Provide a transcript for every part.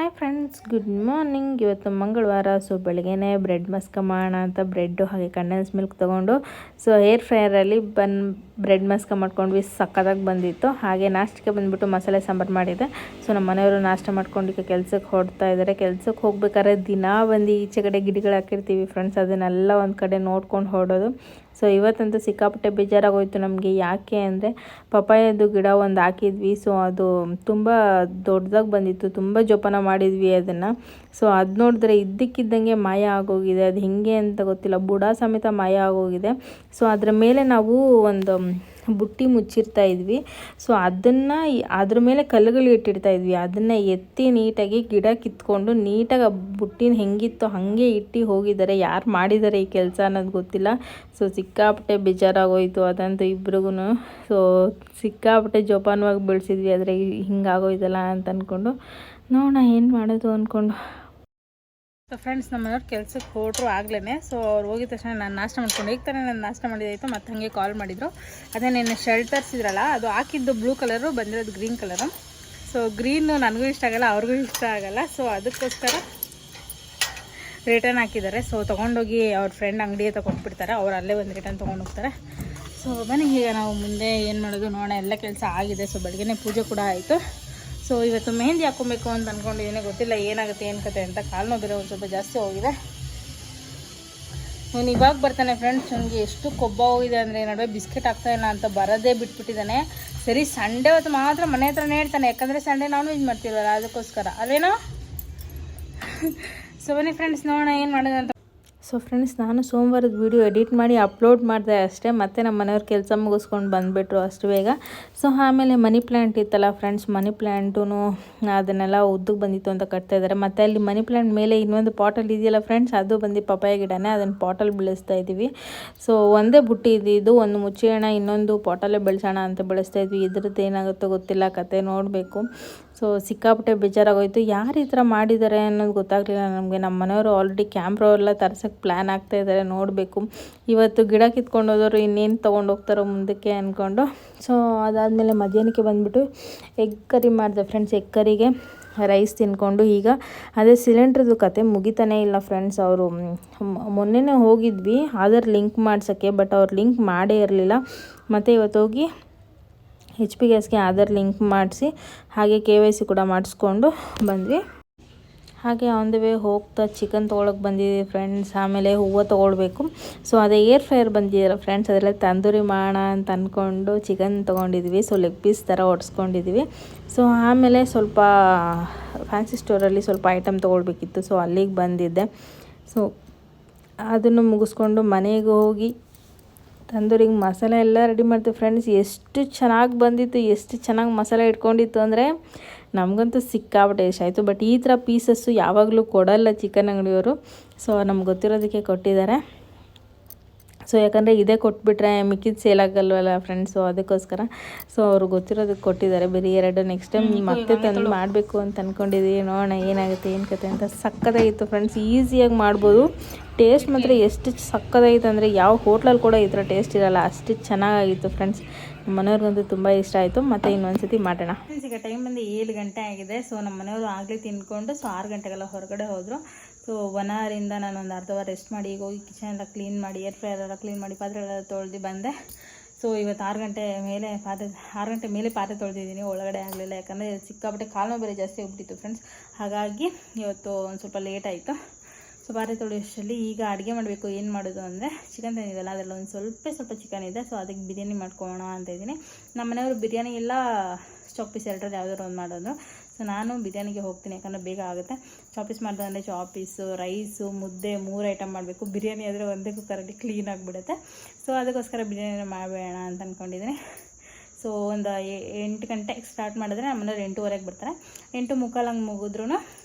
Hi friends, good morning. ಇವತ್ತು ಮಂಗಳವಾರ. So ಬೆಳಗ್ಗೆನೇ ಬ್ರೆಡ್ ಮಸ್ಕ ಮಾಡೋಣ ಅಂತ ಬ್ರೆಡ್ಡು ಹಾಗೆ ಕಂಡೆನ್ಸ್ ಮಿಲ್ಕ್ ತೊಗೊಂಡು ಏರ್ ಫ್ರೈಯರಲ್ಲಿ ಬ್ರೆಡ್ ಮಸ್ಕ ಮಾಡ್ಕೊಂಡ್ವಿ. ಸಕ್ಕತ್ತಾಗಿ ಬಂದಿತ್ತು. ಹಾಗೆ ನಾಷ್ಟಕ್ಕೆ ಬಂದುಬಿಟ್ಟು ಮಸಾಲೆ ಸಾಂಬಾರು ಮಾಡಿದೆ. ಸೊ ನಮ್ಮ ಮನೆಯವರು ನಾಷ್ಟ ಮಾಡ್ಕೊಂಡು ಈಗ ಕೆಲಸಕ್ಕೆ ಹೊರಡ್ತಾ ಇದ್ದಾರೆ. ಕೆಲಸಕ್ಕೆ ಹೋಗ್ಬೇಕಾದ್ರೆ ದಿನ ಬಂದು ಈಚೆ ಕಡೆ ಗಿಡಗಳು ಹಾಕಿರ್ತೀವಿ ಫ್ರೆಂಡ್ಸ್, ಅದನ್ನೆಲ್ಲ ಒಂದು ಕಡೆ ನೋಡ್ಕೊಂಡು ಹೊರಡೋದು. ಸೊ ಇವತ್ತಂತೂ ಸಿಕ್ಕಾಪಟ್ಟೆ ಬೇಜಾರಾಗೋಯ್ತು ನಮಗೆ. ಯಾಕೆ ಅಂದರೆ ಪಪಾಯದ್ದು ಗಿಡ ಒಂದು ಹಾಕಿದ್ವಿ. ಸೊ ಅದು ತುಂಬ ದೊಡ್ಡದಾಗಿ ಬಂದಿತ್ತು, ತುಂಬ ಜೋಪಾನ ಮಾಡಿದ್ವಿ ಅದನ್ನು. ಸೊ ಅದು ನೋಡಿದ್ರೆ ಇದ್ದಕ್ಕಿದ್ದಂಗೆ ಮಾಯ ಆಗೋಗಿದೆ. ಅದು ಹೇಗೆ ಅಂತ ಗೊತ್ತಿಲ್ಲ, ಬುಡ ಸಮೇತ ಮಾಯ ಆಗೋಗಿದೆ. ಸೊ ಅದರ ಮೇಲೆ ನಾವು ಒಂದು ಬುಟ್ಟಿ ಮುಚ್ಚಿರ್ತಾ ಇದ್ವಿ. ಸೊ ಅದನ್ನು ಅದ್ರ ಮೇಲೆ ಕಲ್ಲುಗಳು ಇಟ್ಟಿರ್ತಾ ಇದ್ವಿ. ಅದನ್ನು ಎತ್ತಿ ನೀಟಾಗಿ ಗಿಡ ಕಿತ್ಕೊಂಡು ನೀಟಾಗಿ ಆ ಬುಟ್ಟಿನ ಹೆಂಗಿತ್ತು ಹಾಗೆ ಇಟ್ಟು ಹೋಗಿದ್ದಾರೆ. ಯಾರು ಮಾಡಿದ್ದಾರೆ ಈ ಕೆಲಸ ಅನ್ನೋದು ಗೊತ್ತಿಲ್ಲ. ಸೊ ಸಿಕ್ಕಾಪಟ್ಟೆ ಬೇಜಾರಾಗೋಯಿತು ಅದಂತೂ ಇಬ್ರಿಗೂ. ಸೊ ಸಿಕ್ಕಾಪಟ್ಟೆ ಜೋಪಾನವಾಗಿ ಬೆಳೆಸಿದ್ವಿ, ಆದರೆ ಹಿಂಗಾಗೋಯ್ತಲ್ಲ ಅಂತ ಅಂದ್ಕೊಂಡು ನೋಡೋಣ ಏನು ಮಾಡೋದು ಅಂದ್ಕೊಂಡು. ಸೊ ಫ್ರೆಂಡ್ಸ್, ನಮ್ಮ ಮನೆಯವ್ರು ಕೆಲಸಕ್ಕೆ ಹೊರಟ್ರು ಆಗ್ಲೇ. ಸೊ ಅವ್ರು ಹೋಗಿದ ತಕ್ಷಣ ನಾನು ನಾಷ್ಟ ಮಾಡ್ಕೊಂಡು ಈಗ ತಾನೇ ನಾನು ನಾಷ್ಟ ಮಾಡಿದಾಯಿತು. ಮತ್ತು ಹಾಗೆ ಕಾಲ್ ಮಾಡಿದರು. ಅದೇ ನಿನ್ನೆ ಶರ್ಟ್ ತರಿಸಿದ್ರಲ್ಲ, ಅದು ಹಾಕಿದ್ದು ಬ್ಲೂ ಕಲರು, ಬಂದಿರೋದು ಗ್ರೀನ್ ಕಲರು. ಸೊ ಗ್ರೀನು ನನಗೂ ಇಷ್ಟ ಆಗಲ್ಲ, ಅವ್ರಿಗೂ ಇಷ್ಟ ಆಗಲ್ಲ. ಸೊ ಅದಕ್ಕೋಸ್ಕರ ರಿಟರ್ನ್ ಹಾಕಿದ್ದಾರೆ. ಸೊ ತೊಗೊಂಡೋಗಿ ಅವ್ರ ಫ್ರೆಂಡ್ ಅಂಗಡಿಗೆ ತಗೊಂಡ್ಬಿಡ್ತಾರೆ. ಅವ್ರು ಅಲ್ಲೇ ಒಂದು ರಿಟರ್ನ್ ತೊಗೊಂಡು ಹೋಗ್ತಾರೆ. ಸೊ ಬನ್ನಿ ಈಗ ನಾವು ಮುಂದೆ ಏನು ಮಾಡೋದು ನೋಡೋಣ. ಎಲ್ಲ ಕೆಲಸ ಆಗಿದೆ. ಸೊ ಬೆಳಗ್ಗೆನೇ ಪೂಜೆ ಕೂಡ ಆಯಿತು. ಸೊ ಇವತ್ತು ಮೆಹಂದಿ ಹಾಕ್ಕೊಬೇಕು ಅಂತ ಅಂದ್ಕೊಂಡಿದ್ದೀನಿ. ಗೊತ್ತಿಲ್ಲ ಏನಾಗುತ್ತೆ ಏನು ಕತೆ ಅಂತ. ಕಾಲು ಬೇರೆ ಒಂದು ಸ್ವಲ್ಪ ಜಾಸ್ತಿ ಹೋಗಿದೆ. ಇವನು ಇವಾಗ ಬರ್ತಾನೆ ಫ್ರೆಂಡ್ಸ್. ನನಗೆ ಎಷ್ಟು ಕೊಬ್ಬ ಹೋಗಿದೆ ಅಂದರೆ ನಡುವೆ ಬಿಸ್ಕೆಟ್ ಆಗ್ತಾಯಿಲ್ಲ ಅಂತ ಬರೋದೇ ಬಿಟ್ಬಿಟ್ಟಿದ್ದಾನೆ. ಸರಿ ಸಂಡೇ ಹೊತ್ತು ಮಾತ್ರ ಮನೆ ಹತ್ರನೇ ಇರ್ತಾನೆ, ಯಾಕಂದರೆ ಸಂಡೇ ನಾನ್ ವೆಜ್ ಮಾಡ್ತೀವಲ್ಲ ಅದಕ್ಕೋಸ್ಕರ ಅಲ್ವೇನೋ. ಸೊ ಬನ್ನಿ ಫ್ರೆಂಡ್ಸ್, ನೋಡೋಣ ಏನು ಮಾಡೋದು ಅಂತ. ಸೊ ಫ್ರೆಂಡ್ಸ್, ನಾನು ಸೋಮವಾರದ ವೀಡಿಯೋ ಎಡಿಟ್ ಮಾಡಿ ಅಪ್ಲೋಡ್ ಮಾಡಿದೆ ಅಷ್ಟೇ. ಮತ್ತು ನಮ್ಮ ಮನೆಯವ್ರ ಕೆಲಸ ಮುಗಿಸ್ಕೊಂಡು ಬಂದುಬಿಟ್ರು ಅಷ್ಟು ಬೇಗ. ಸೊ ಆಮೇಲೆ ಮನಿ ಪ್ಲ್ಯಾಂಟ್ ಇತ್ತಲ್ಲ ಫ್ರೆಂಡ್ಸ್, ಮನಿ ಪ್ಲ್ಯಾಂಟು ಅದನ್ನೆಲ್ಲ ಉದ್ದಕ್ಕೆ ಬಂದಿತ್ತು ಅಂತ ಕಟ್ತಾ ಇದ್ದಾರೆ. ಮತ್ತು ಅಲ್ಲಿ ಮನಿ ಪ್ಲ್ಯಾಂಟ್ ಮೇಲೆ ಇನ್ನೊಂದು ಪಾಟಲ್ಲಿ ಇದೆಯಲ್ಲ ಫ್ರೆಂಡ್ಸ್, ಅದು ಬಂದು ಪಪಾಯ ಗಿಡನೇ. ಅದನ್ನು ಪಾಟಲ್ಲಿ ಬೆಳೆಸ್ತಾ ಇದ್ದೀವಿ. ಸೊ ಒಂದೇ ಬುಟ್ಟಿ ಇದು, ಒಂದು ಮುಚ್ಚೋಣ, ಇನ್ನೊಂದು ಪಾಟಲ್ಲೇ ಬೆಳೆಸೋಣ ಅಂತ ಬೆಳೆಸ್ತಾ ಇದ್ವಿ. ಇದ್ರದ್ದು ಏನಾಗುತ್ತೋ ಗೊತ್ತಿಲ್ಲ, ಕತೆ ನೋಡಬೇಕು. ಸೊ ಸಿಕ್ಕಾಪಟ್ಟೆ ಬೇಜಾರಾಗೋಯ್ತು. ಯಾರು ಈ ಥರ ಮಾಡಿದ್ದಾರೆ ಅನ್ನೋದು ಗೊತ್ತಾಗಲಿಲ್ಲ ನಮಗೆ. ನಮ್ಮ ಮನೆಯವರು ಆಲ್ರೆಡಿ ಕ್ಯಾಮ್ರಾ ಎಲ್ಲ ತರ್ಸೋಕ್ಕೆ ಪ್ಲ್ಯಾನ್ ಆಗ್ತಾಯಿದ್ದಾರೆ, ನೋಡಬೇಕು. ಇವತ್ತು ಗಿಡ ಕಿತ್ಕೊಂಡು ಹೋದವರು ಇನ್ನೇನು ತೊಗೊಂಡು ಹೋಗ್ತಾರೋ ಮುಂದಕ್ಕೆ ಅಂದ್ಕೊಂಡು. ಸೊ ಅದಾದಮೇಲೆ ಮಧ್ಯಾಹ್ನಕ್ಕೆ ಬಂದುಬಿಟ್ಟು ಎಗ್ ಕರಿ ಮಾಡಿದೆ ಫ್ರೆಂಡ್ಸ್. ಎಗ್ ಕರಿಗೆ ರೈಸ್ ತಿನ್ಕೊಂಡು ಈಗ ಅದೇ ಸಿಲಿಂಡ್ರದ್ದು ಕತೆ ಮುಗಿತಾನೇ ಇಲ್ಲ ಫ್ರೆಂಡ್ಸ್. ಅವರು ಮೊನ್ನೆನೇ ಹೋಗಿದ್ವಿ ಆಧಾರ್ ಲಿಂಕ್ ಮಾಡ್ಸೋಕ್ಕೆ, ಬಟ್ ಅವ್ರು ಲಿಂಕ್ ಮಾಡೇ ಇರಲಿಲ್ಲ. ಮತ್ತು ಇವತ್ತು ಹೋಗಿ HP ಗ್ಯಾಸ್ಗೆ ಆಧಾರ್ ಲಿಂಕ್ ಮಾಡಿಸಿ ಹಾಗೆ KYC ಕೂಡ ಮಾಡಿಸ್ಕೊಂಡು ಬಂದ್ವಿ. ಹಾಗೆ ಆನ್ ದ ವೇ ಹೋಗ್ತಾ ಚಿಕನ್ ತೊಗೊಳಕ್ಕೆ ಬಂದಿದ್ದೀವಿ ಫ್ರೆಂಡ್ಸ್. ಆಮೇಲೆ ಹೂವು ತೊಗೊಳ್ಬೇಕು. ಸೊ ಅದೇ ಏರ್ ಫ್ರೈಯರ್ ಬಂದಿದ್ದೀರ ಫ್ರೆಂಡ್ಸ್, ಅದೆಲ್ಲ ತಂದೂರಿ ಮಾಡೋಣ ಅಂತ ಅಂದ್ಕೊಂಡು ಚಿಕನ್ ತೊಗೊಂಡಿದ್ವಿ. ಸೊ ಲೆಗ್ ಪೀಸ್ ಥರ ಒಡ್ಸ್ಕೊಂಡಿದ್ವಿ. ಸೊ ಆಮೇಲೆ ಸ್ವಲ್ಪ ಫ್ಯಾನ್ಸಿ ಸ್ಟೋರಲ್ಲಿ ಸ್ವಲ್ಪ ಐಟಮ್ ತೊಗೊಳ್ಬೇಕಿತ್ತು. ಸೊ ಅಲ್ಲಿಗೆ ಬಂದಿದ್ದೆ. ಸೊ ಅದನ್ನು ಮುಗಿಸ್ಕೊಂಡು ಮನೆಗೆ ಹೋಗಿ ತಂದೂರಿಗೆ ಮಸಾಲೆ ಎಲ್ಲ ರೆಡಿ ಮಾಡ್ತೀವಿ ಫ್ರೆಂಡ್ಸ್. ಎಷ್ಟು ಚೆನ್ನಾಗಿ ಬಂದಿತ್ತು, ಎಷ್ಟು ಚೆನ್ನಾಗಿ ಮಸಾಲೆ ಇಟ್ಕೊಂಡಿತ್ತು ಅಂದರೆ ನಮಗಂತೂ ಸಿಕ್ಕಾಪಟ್ಟೆ ಇಷ್ಟ ಆಯಿತು. ಬಟ್ ಈ ಥರ ಪೀಸಸ್ಸು ಯಾವಾಗಲೂ ಕೊಡಲ್ಲ ಚಿಕನ್ ಅಂಗಡಿಯವರು. ಸೊ ನಮ್ಗೆ ಗೊತ್ತಿರೋದಕ್ಕೆ ಕೊಟ್ಟಿದ್ದಾರೆ. ಸೊ ಯಾಕಂದರೆ ಇದೇ ಕೊಟ್ಬಿಟ್ರೆ ಮಿಕ್ಕಿದ ಸೇಲ್ ಆಗಲ್ವಲ್ಲ ಫ್ರೆಂಡ್ಸು, ಅದಕ್ಕೋಸ್ಕರ. ಸೊ ಅವರು ಗೊತ್ತಿರೋದಕ್ಕೆ ಕೊಟ್ಟಿದ್ದಾರೆ ಬರೀ 2. ನೆಕ್ಸ್ಟ್ ಟೈಮ್ ಮತ್ತೆ ತಂದು ಮಾಡಬೇಕು ಅಂತ ಅಂದ್ಕೊಂಡಿದ್ದೀವಿ. ನೋಡೋಣ ಏನಾಗುತ್ತೆ ಏನು ಕತೆ ಅಂತ. ಸಕ್ಕತ್ತಾಗಿತ್ತು ಫ್ರೆಂಡ್ಸ್, ಈಸಿಯಾಗಿ ಮಾಡ್ಬೋದು. ಟೇಸ್ಟ್ ಮಾತ್ರ ಎಷ್ಟು ಸಕ್ಕತ್ತಾಗಿತ್ತು ಅಂದರೆ ಯಾವ ಹೋಟ್ಲಲ್ಲಿ ಕೂಡ ಈ ಥರ ಟೇಸ್ಟ್ ಇರೋಲ್ಲ, ಅಷ್ಟು ಚೆನ್ನಾಗಿತ್ತು ಫ್ರೆಂಡ್ಸ್. ನಮ್ಮ ಮನೆಯವ್ರಿಗಂತೂ ತುಂಬ ಇಷ್ಟ ಆಯಿತು. ಮತ್ತು ಇನ್ನೊಂದು ಸತಿ ಮಾಡೋಣ. ಈಗ ಟೈಮ್ ಬಂದು 7 ಗಂಟೆ ಆಗಿದೆ. ಸೊ ನಮ್ಮ ಮನೆಯವರು ಆಗಲೇ ತಿಂದ್ಕೊಂಡು 6 ಗಂಟೆಗೆಲ್ಲ ಹೊರಗಡೆ ಹೋದರು. ಸೊ 1 ಅವರಿಂದ ನಾನು ಒಂದು ಅರ್ಧ ಅವರ್ ರೆಸ್ಟ್ ಮಾಡಿ ಈಗ ಹೋಗಿ ಕಿಚನ್ ಎಲ್ಲ ಕ್ಲೀನ್ ಮಾಡಿ, ಏರ್ ಫ್ರೈಯರ್ ಎಲ್ಲ ಕ್ಲೀನ್ ಮಾಡಿ, ಪಾತ್ರೆಗಳೆಲ್ಲ ತೊಳೆದು ಬಂದೆ. ಸೊ ಇವತ್ತು 6 ಗಂಟೆ ಮೇಲೆ ಪಾತ್ರೆ ತೊಳೆದಿದ್ದೀನಿ, ಒಳಗಡೆ ಆಗಲಿಲ್ಲ. ಯಾಕಂದರೆ ಸಿಕ್ಕಾಪಟ್ಟೆ ಕಾಲು ಬೇರೆ ಜಾಸ್ತಿ ಹೋಗ್ಬಿಟ್ಟಿತ್ತು ಫ್ರೆಂಡ್ಸ್. ಹಾಗಾಗಿ ಇವತ್ತು ಒಂದು ಸ್ವಲ್ಪ ಲೇಟ್ ಆಯಿತು. ಸೊ ಪಾತ್ರೆ ತೊಳೆಯೋಷ್ಟರಲ್ಲಿ ಈಗ ಅಡುಗೆ ಮಾಡಬೇಕು. ಏನು ಮಾಡೋದು ಅಂದರೆ ಚಿಕನ್ ತಂದಿದ್ದಲ್ಲ, ಅದರಲ್ಲಿ ಒಂದು ಸ್ವಲ್ಪ ಚಿಕನ್ ಇದೆ. ಸೊ ಅದಕ್ಕೆ ಬಿರಿಯಾನಿ ಮಾಡ್ಕೊಳ್ಳೋಣ ಅಂತ ಇದ್ದೀನಿ. ನಮ್ಮ ಮನೆಯವರು ಬಿರಿಯಾನಿ ಎಲ್ಲ ಚಾಪ್ ಪೀಸ್ ಎರಡರಲ್ಲಿ ಯಾವುದಾದ್ರು ಒಂದು ಮಾಡೋದು. ಸೊ ನಾನು ಬಿರಿಯಾನಿಗೆ ಹೋಗ್ತೀನಿ, ಯಾಕಂದರೆ ಬೇಗ ಆಗುತ್ತೆ. ಚಾಪ್ ಪೀಸ್ ಮಾಡೋದು ಅಂದರೆ ಚಾಪ್ ಪೀಸು, ರೈಸು, ಮುದ್ದೆ 3 ಐಟಮ್ ಮಾಡಬೇಕು. ಬಿರಿಯಾನಿ ಆದರೆ ಒಂದೇ ಕುಕ್ಕರಲ್ಲಿ ಕ್ಲೀನ್ ಆಗಿಬಿಡುತ್ತೆ. ಸೊ ಅದಕ್ಕೋಸ್ಕರ ಬಿರಿಯಾನಿ ಮಾಡಬೇಡ ಅಂತ ಅಂದ್ಕೊಂಡಿದ್ದೀನಿ. ಸೊ ಒಂದು 8 ಗಂಟೆಗೆ ಸ್ಟಾರ್ಟ್ ಮಾಡಿದ್ರೆ ನಮ್ಮ ಮನೆಯವ್ರು 8:15ಗೆ ಬರ್ತಾರೆ. 8:45 ಹಂಗೆ ಮುಗಿದ್ರೂ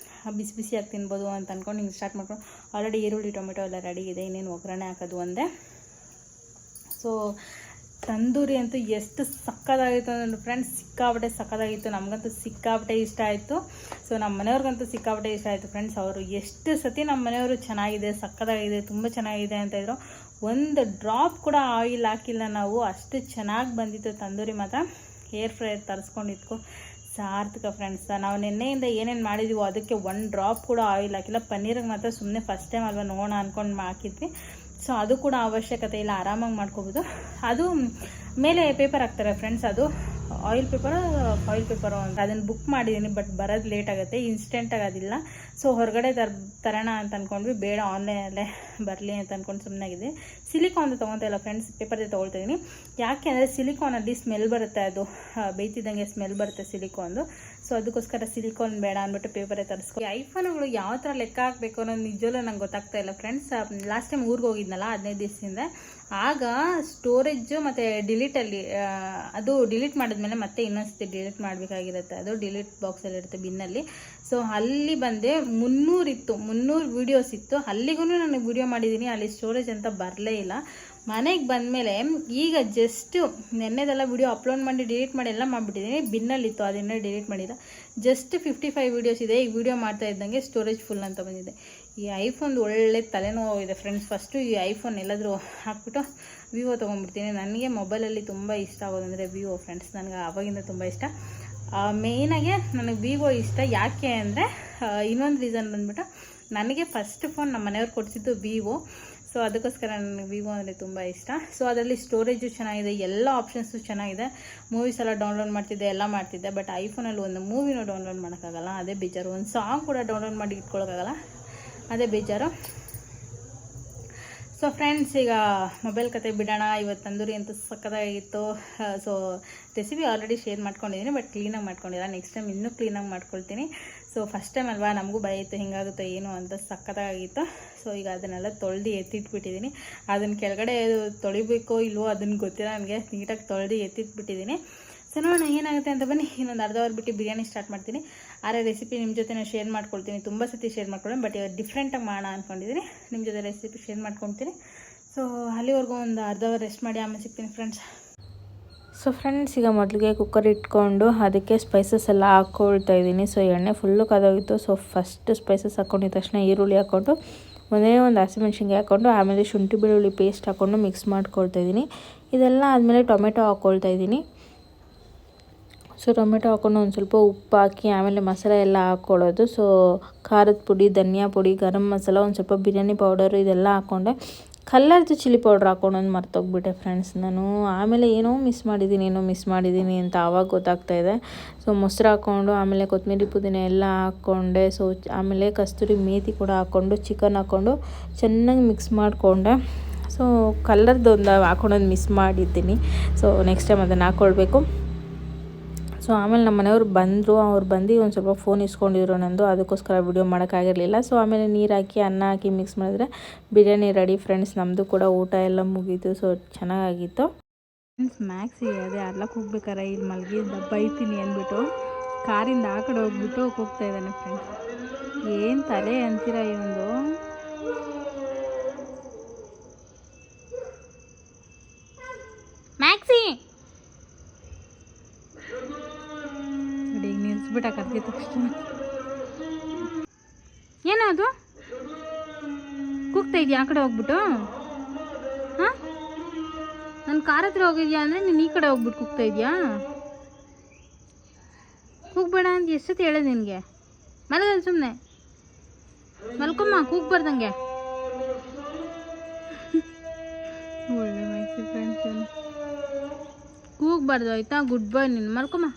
ಬಿಸಿಯಾಗಿ ತಿನ್ಬೋದು ಅಂತ ಅಂದ್ಕೊಂಡು ಹಿಂಗೆ ಸ್ಟಾರ್ಟ್ ಮಾಡ್ಕೊಂಡು ಆಲ್ರೆಡಿ ಈರುಳ್ಳಿ ಟೊಮೆಟೊ ಎಲ್ಲ ರೆಡಿ ಇದೆ. ಇನ್ನೇನು ಒಗ್ಗರಣೆ ಹಾಕೋದು ಒಂದೇ. ಸೊ ತಂದೂರಿ ಅಂತೂ ಎಷ್ಟು ಸಕ್ಕತ್ತಾಗಿತ್ತು ಅಂದರೆ ಫ್ರೆಂಡ್ಸ್, ಸಿಕ್ಕಾಪಟ್ಟೆ ಸಕ್ಕತ್ತಾಗಿತ್ತು. ನಮಗಂತೂ ಸಿಕ್ಕಾಪಟ್ಟೆ ಇಷ್ಟ ಆಯಿತು. ಸೊ ನಮ್ಮ ಮನೆಯವ್ರಿಗಂತೂ ಸಿಕ್ಕಾಪಟ್ಟೆ ಇಷ್ಟ ಆಯಿತು ಫ್ರೆಂಡ್ಸ್. ಅವರು ಎಷ್ಟು ಸತಿ ನಮ್ಮ ಮನೆಯವರು ಚೆನ್ನಾಗಿದೆ, ಸಕ್ಕತ್ತಾಗಿದೆ, ತುಂಬ ಚೆನ್ನಾಗಿದೆ ಅಂತ ಇದ್ರು. ಒಂದು ಡ್ರಾಪ್ ಕೂಡ ಆಯಿಲ್ ಹಾಕಿಲ್ಲ ನಾವು, ಅಷ್ಟು ಚೆನ್ನಾಗಿ ಬಂದಿತ್ತು ತಂದೂರಿ ಮಾತ್ರ. ಏರ್ ಫ್ರೈಯರ್ ತರಿಸ್ಕೊಂಡಿದ್ಕೊ ಸಾರ್ಥಕ ಫ್ರೆಂಡ್ಸ್. ನಾವು ನಿನ್ನೆಯಿಂದ ಏನೇನು ಮಾಡಿದ್ದೀವೋ ಅದಕ್ಕೆ 1 ಡ್ರಾಪ್ ಕೂಡ ಆಯಿಲ್ ಹಾಕಿಲ್ಲ. ಪನ್ನೀರಿಗೆ ಮಾತ್ರ ಸುಮ್ಮನೆ ಫಸ್ಟ್ ಟೈಮ್ ಅಲ್ವಾ ನೋಡೋಣ ಅಂದ್ಕೊಂಡು ಹಾಕಿದ್ವಿ. ಸೊ ಅದು ಕೂಡ ಅವಶ್ಯಕತೆ ಇಲ್ಲ, ಆರಾಮಾಗಿ ಮಾಡ್ಕೋಬೋದು. ಅದು ಮೇಲೆ ಪೇಪರ್ ಹಾಕ್ತಾರೆ ಫ್ರೆಂಡ್ಸ್, ಅದು ಆಯಿಲ್ ಪೇಪರು ಅಂತ ಅದನ್ನು ಬುಕ್ ಮಾಡಿದ್ದೀನಿ. ಬಟ್ ಬರೋದು ಲೇಟ್ ಆಗುತ್ತೆ, ಇನ್ಸ್ಟೆಂಟಾಗಿ ಅದಿಲ್ಲ. ಸೊ ಹೊರಗಡೆ ತರೋಣ ಅಂತ ಅಂದ್ಕೊಂಡ್ವಿ, ಬೇಡ ಆನ್ಲೈನಲ್ಲೇ ಬರಲಿ ಅಂತ ಅಂದ್ಕೊಂಡು ಸುಮ್ಮನಾಗಿದೆ. ಸಿಲಿಕಾನ್ ತೊಗೊತಾ ಇಲ್ಲ ಫ್ರೆಂಡ್ಸ್, ಪೇಪರ್ದೇ ತೊಗೊಳ್ತಾ ಇದ್ದೀನಿ. ಯಾಕೆ ಅಂದರೆ ಸಿಲಿಕಾನಲ್ಲಿ ಸ್ಮೆಲ್ ಬರುತ್ತೆ, ಅದು ಬೇಯ್ತಿದ್ದಂಗೆ ಸ್ಮೆಲ್ ಬರುತ್ತೆ ಸಿಲಿಕಾನ್ದು. ಸೊ ಅದಕ್ಕೋಸ್ಕರ ಸಿಲಿಕಾನ್ ಬೇಡ ಅಂದ್ಬಿಟ್ಟು ಪೇಪರೇ ತರಿಸ್ಕೊ. ಈ ಐಫೋನ್ಗಳು ಯಾವ ಥರ ಲೆಕ್ಕ ಹಾಕಬೇಕು ಅನ್ನೋದು ನಿಜವಲ್ಲೂ ನಂಗೆ ಗೊತ್ತಾಗ್ತಾ ಇಲ್ಲ ಫ್ರೆಂಡ್ಸ್. ಲಾಸ್ಟ್ ಟೈಮ್ ಊರಿಗೆ ಹೋಗಿದ್ನಲ್ಲ 15 ದಿವಸದಿಂದ, ಆಗ ಸ್ಟೋರೇಜು ಮತ್ತು ಡಿಲೀಟಲ್ಲಿ ಅದು ಡಿಲೀಟ್ ಮಾಡಿದ್ಮೇಲೆ ಮತ್ತೆ ಇನ್ನೊಂದ್ಸತಿ ಡಿಲೀಟ್ ಮಾಡಬೇಕಾಗಿರುತ್ತೆ. ಅದು ಡಿಲೀಟ್ ಬಾಕ್ಸಲ್ಲಿ ಇರುತ್ತೆ ಬಿನ್ನಲ್ಲಿ. ಸೊ ಅಲ್ಲಿ ಬಂದೆ 300 ವೀಡಿಯೋಸ್ ಇತ್ತು. ಅಲ್ಲಿಗೂ ನಾನು ವೀಡಿಯೋ ಮಾಡಿದ್ದೀನಿ, ಅಲ್ಲಿ ಸ್ಟೋರೇಜ್ ಅಂತ ಬರಲೇ ಇಲ್ಲ. ಮನೆಗೆ ಬಂದಮೇಲೆ ಈಗ ಜಸ್ಟು ನೆನ್ನೆದೆಲ್ಲ ವೀಡಿಯೋ ಅಪ್ಲೋಡ್ ಮಾಡಿ ಡಿಲೀಟ್ ಮಾಡಿ ಎಲ್ಲ ಮಾಡಿಬಿಟ್ಟಿದ್ದೀನಿ. ಬಿನ್ನಲ್ಲಿತ್ತು, ಅದನ್ನೇ ಡಿಲೀಟ್ ಮಾಡಿಲ್ಲ. ಜಸ್ಟ್ 55 ವೀಡಿಯೋಸ್ ಇದೆ. ಈಗ ವೀಡಿಯೋ ಮಾಡ್ತಾ ಇದ್ದಂಗೆ ಸ್ಟೋರೇಜ್ ಫುಲ್ ಅಂತ ಬಂದಿದೆ. ಈ ಐಫೋನ್ದು ಒಳ್ಳೆ ತಲೆನೋವು ಇದೆ ಫ್ರೆಂಡ್ಸ್. ಫಸ್ಟು ಈ ಐಫೋನ್ ಎಲ್ಲಾದರೂ ಹಾಕ್ಬಿಟ್ಟು ವಿವೋ ತೊಗೊಂಡ್ಬಿಡ್ತೀನಿ. ನನಗೆ ಮೊಬೈಲಲ್ಲಿ ತುಂಬ ಇಷ್ಟ ಆಗೋದಂದರೆ ವಿವೋ ಫ್ರೆಂಡ್ಸ್. ನನಗೆ ಆವಾಗಿಂದ ತುಂಬ ಇಷ್ಟ. ಮೇಯ್ನಾಗೆ ನನಗೆ ವಿವೋ ಇಷ್ಟ. ಯಾಕೆ ಅಂದರೆ ಇನ್ನೊಂದು ರೀಸನ್ ಬಂದುಬಿಟ್ಟು, ನನಗೆ ಫಸ್ಟ್ ಫೋನ್ ನಮ್ಮ ಮನೆಯವ್ರು ಕೊಡಿಸಿದ್ದು ವಿವೋ. ಸೊ ಅದಕ್ಕೋಸ್ಕರ ನನಗೆ ವಿವೋ ಅಂದರೆ ತುಂಬ ಇಷ್ಟ. ಸೊ ಅದರಲ್ಲಿ ಸ್ಟೋರೇಜು ಚೆನ್ನಾಗಿದೆ, ಎಲ್ಲ ಆಪ್ಷನ್ಸು ಚೆನ್ನಾಗಿದೆ. ಮೂವೀಸ್ ಎಲ್ಲ ಡೌನ್ಲೋಡ್ ಮಾಡ್ತಿದ್ದೆ, ಎಲ್ಲ ಮಾಡ್ತಿದ್ದೆ. ಬಟ್ ಐಫೋನಲ್ಲಿ ಒಂದು ಮೂವಿನೂ ಡೌನ್ಲೋಡ್ ಮಾಡೋಕ್ಕಾಗಲ್ಲ, ಅದೇ ಬೇಜಾರು. ಒಂದು ಸಾಂಗ್ ಕೂಡ ಡೌನ್ಲೋಡ್ ಮಾಡಿ ಇಟ್ಕೊಳ್ಳೋಕ್ಕಾಗಲ್ಲ, ಅದೇ ಬೇಜಾರು. ಸೊ ಫ್ರೆಂಡ್ಸ್, ಈಗ ಮೊಬೈಲ್ ಕತೆ ಬಿಡೋಣ. ಇವತ್ತು ತಂದೂರಿ ಅಂತೂ ಸಕ್ಕತ್ತಾಗಿತ್ತು. ಸೊ ರೆಸಿಪಿ ಆಲ್ರೆಡಿ ಶೇರ್ ಮಾಡ್ಕೊಂಡಿದ್ದೀನಿ, ಬಟ್ ಕ್ಲೀನಾಗಿ ಮಾಡ್ಕೊಂಡಿಲ್ಲ. ನೆಕ್ಸ್ಟ್ ಟೈಮ್ ಇನ್ನೂ ಕ್ಲೀನಾಗಿ ಮಾಡ್ಕೊಳ್ತೀನಿ. ಸೊ ಫಸ್ಟ್ ಟೈಮ್ ಅಲ್ವಾ, ನಮಗೂ ಭಯ ಇತ್ತು ಹಿಂಗಾಗುತ್ತೋ ಏನು ಅಂತ. ಸಕ್ಕತ್ತಾಗಿತ್ತು. ಸೊ ಈಗ ಅದನ್ನೆಲ್ಲ ತೊಳೆದು ಎತ್ತಿಟ್ಬಿಟ್ಟಿದ್ದೀನಿ. ಅದನ್ನು ಕೆಳಗಡೆ ತೊಳಿಬೇಕೋ ಇಲ್ವೋ ಅದನ್ನು ಗೊತ್ತಿಲ್ಲ ನನಗೆ. ನೀಟಾಗಿ ತೊಳೆದು ಎತ್ತಿಟ್ಬಿಟ್ಟಿದ್ದೀನಿ. ಸೊ ನೋಡೋಣ ಏನಾಗುತ್ತೆ ಅಂತ. ಬನ್ನಿ, ಇನ್ನೊಂದು ಅರ್ಧ ಅವರ್ ಬಿಟ್ಟು ಬಿರಿಯಾನಿ ಸ್ಟಾರ್ಟ್ ಮಾಡ್ತೀನಿ. ಆರೆ ರೆಸಿಪಿ ನಿಮ್ಮ ಜೊತೆ ನಾನು ಶೇರ್ ಮಾಡ್ಕೊಳ್ತೀನಿ. ತುಂಬ ಸತಿ ಶೇರ್ ಮಾಡ್ಕೊಳ್ಳಿ, ಬಟ್ ಇವತ್ತು ಡಿಫ್ರೆಂಟಾಗಿ ಮಾಡೋಣ ಅಂದ್ಕೊಂಡಿದ್ದೀನಿ. ನಿಮ್ಮ ಜೊತೆ ರೆಸಿಪಿ ಶೇರ್ ಮಾಡ್ಕೊಳ್ತೀನಿ. ಸೊ ಅಲ್ಲಿವರೆಗೂ ಒಂದು ಅರ್ಧ ಅವರ್ ರೆಸ್ಟ್ ಮಾಡಿ ಆಮೇಲೆ ಸಿಗ್ತೀನಿ ಫ್ರೆಂಡ್ಸ್. ಸೊ ಫ್ರೆಂಡ್ಸ್, ಈಗ ಮೊದಲಿಗೆ ಕುಕ್ಕರ್ ಇಟ್ಕೊಂಡು ಅದಕ್ಕೆ ಸ್ಪೈಸಸ್ ಎಲ್ಲ ಹಾಕ್ಕೊಳ್ತಾ ಇದ್ದೀನಿ. ಸೊ ಎಣ್ಣೆ ಫುಲ್ಲು ಕಾದೋಗಿತ್ತು. ಸೊ ಫಸ್ಟ್ ಸ್ಪೈಸಸ್ ಹಾಕ್ಕೊಂಡಿದ್ದ ತಕ್ಷಣ ಈರುಳ್ಳಿ ಹಾಕ್ಕೊಂಡು ಒಂದೇ ಒಂದು ಹಸಿಮೆಣ್ಸಿನ್ಕಾಯಿ ಹಾಕ್ಕೊಂಡು ಆಮೇಲೆ ಶುಂಠಿ ಬೆಳ್ಳುಳ್ಳಿ ಪೇಸ್ಟ್ ಹಾಕ್ಕೊಂಡು ಮಿಕ್ಸ್ ಮಾಡ್ಕೊಳ್ತಾ ಇದ್ದೀನಿ. ಇದೆಲ್ಲ ಆದಮೇಲೆ ಟೊಮೆಟೊ ಹಾಕ್ಕೊಳ್ತಾ ಇದ್ದೀನಿ. ಸೊ ಟೊಮೆಟೊ ಹಾಕ್ಕೊಂಡು ಒಂದು ಸ್ವಲ್ಪ ಉಪ್ಪು ಹಾಕಿ ಆಮೇಲೆ ಮಸಾಲೆ ಎಲ್ಲ ಹಾಕ್ಕೊಳ್ಳೋದು. ಸೊ ಖಾರದ ಪುಡಿ, ಧನಿಯಾ ಪುಡಿ, ಗರಂ ಮಸಾಲ, ಒಂದು ಸ್ವಲ್ಪ ಬಿರಿಯಾನಿ ಪೌಡರು ಇದೆಲ್ಲ ಹಾಕ್ಕೊಂಡೆ. ಕಲ್ಲರ್ದು ಚಿಲ್ಲಿ ಪೌಡ್ರ್ ಹಾಕ್ಕೊಂಡೊಂದು ಮರ್ತೋಗ್ಬಿಟ್ಟೆ ಫ್ರೆಂಡ್ಸ್ ನಾನು. ಆಮೇಲೆ ಏನೋ ಮಿಸ್ ಮಾಡಿದ್ದೀನಿ ಅಂತ ಆವಾಗ ಗೊತ್ತಾಗ್ತಾಯಿದೆ. ಸೊ ಮೊಸರು ಹಾಕ್ಕೊಂಡು ಆಮೇಲೆ ಕೊತ್ತಂಬರಿ ಪುದೀನ ಎಲ್ಲ ಹಾಕ್ಕೊಂಡೆ. ಸೊ ಆಮೇಲೆ ಕಸ್ತೂರಿ ಮೇಥಿ ಕೂಡ ಹಾಕ್ಕೊಂಡು ಚಿಕನ್ ಹಾಕ್ಕೊಂಡು ಚೆನ್ನಾಗಿ ಮಿಕ್ಸ್ ಮಾಡಿಕೊಂಡೆ. ಸೊ ಕಲ್ಲರ್ದು ಒಂದು ಹಾಕ್ಕೊಂಡೊಂದು ಮಿಸ್ ಮಾಡಿದ್ದೀನಿ. ಸೊ ನೆಕ್ಸ್ಟ್ ಟೈಮ್ ಅದನ್ನು ಹಾಕ್ಕೊಳ್ಬೇಕು. ಸೊ ಆಮೇಲೆ ನಮ್ಮ ಮನೆಯವ್ರು ಬಂದರು. ಅವ್ರು ಬಂದು ಒಂದು ಸ್ವಲ್ಪ ಫೋನ್ ಇಸ್ಕೊಂಡಿದ್ರು ನಂದು, ಅದಕ್ಕೋಸ್ಕರ ವಿಡಿಯೋ ಮಾಡೋಕ್ಕಾಗಿರಲಿಲ್ಲ. ಸೊ ಆಮೇಲೆ ನೀರು ಹಾಕಿ ಅನ್ನ ಹಾಕಿ ಮಿಕ್ಸ್ ಮಾಡಿದ್ರೆ ಬಿರಿಯಾನಿ ರೆಡಿ ಫ್ರೆಂಡ್ಸ್. ನಮ್ಮದು ಕೂಡ ಊಟ ಎಲ್ಲ ಮುಗೀತು. ಸೊ ಚೆನ್ನಾಗಿತ್ತು ಫ್ರೆಂಡ್ಸ್. ಮ್ಯಾಕ್ಸಿಗೆ ಅದೇ ಅರ್ಲಕ್ಕೆ ಹೋಗ್ಬೇಕಾರೆ ಇಲ್ಲಿ ಮಲಗಿದ್ದ ಬೈತೀನಿ ಅಂದ್ಬಿಟ್ಟು ಕಾರಿಂದ ಆ ಕಡೆ ಹೋಗ್ಬಿಟ್ಟು ಹೋಗ್ತಾ ಇದ್ದಾನೆ ಫ್ರೆಂಡ್ಸ್. ಏನು ತಲೆ ಅಂತೀರ ಇವೊಂದು. ಮ್ಯಾಕ್ಸಿ ಈಗ ನಿಲ್ಸ್ಬಿಟ್ಟ ಕರ್ತಿದ್ದ ತಕ್ಷಣ. ಏನದು ಕೂಗ್ತಾ ಇದೆಯಾ ಆ ಕಡೆ ಹೋಗ್ಬಿಟ್ಟು? ಹಾಂ, ನನ್ನ ಕಾರ್ ಹತ್ರ ಹೋಗಿದ್ಯಾ ಅಂದರೆ ನೀನು ಈ ಕಡೆ ಹೋಗ್ಬಿಟ್ಟು ಕೂಗ್ತಾ ಇದೆಯಾ? ಕೂಗ್ಬೇಡ ಅಂತ ಎಷ್ಟೊತ್ತು ಹೇಳೋದು ನಿನಗೆ? ಮಲಗಲ್ಲ, ಸುಮ್ಮನೆ ಮಲ್ಕೊಮ್ಮ, ಕೂಗ್ಬಾರ್ದಂಗೆ. ಒಳ್ಳೆ ಮ್ಯಾಕ್ಸಿ ಫ್ರೆಂಡ್ಸ್, ಕೂಗ್ಬಾರ್ದು ಆಯಿತಾ? ಗುಡ್ ಬಾಯ್, ನೀನು ಮಲ್ಕೊಮ್ಮ.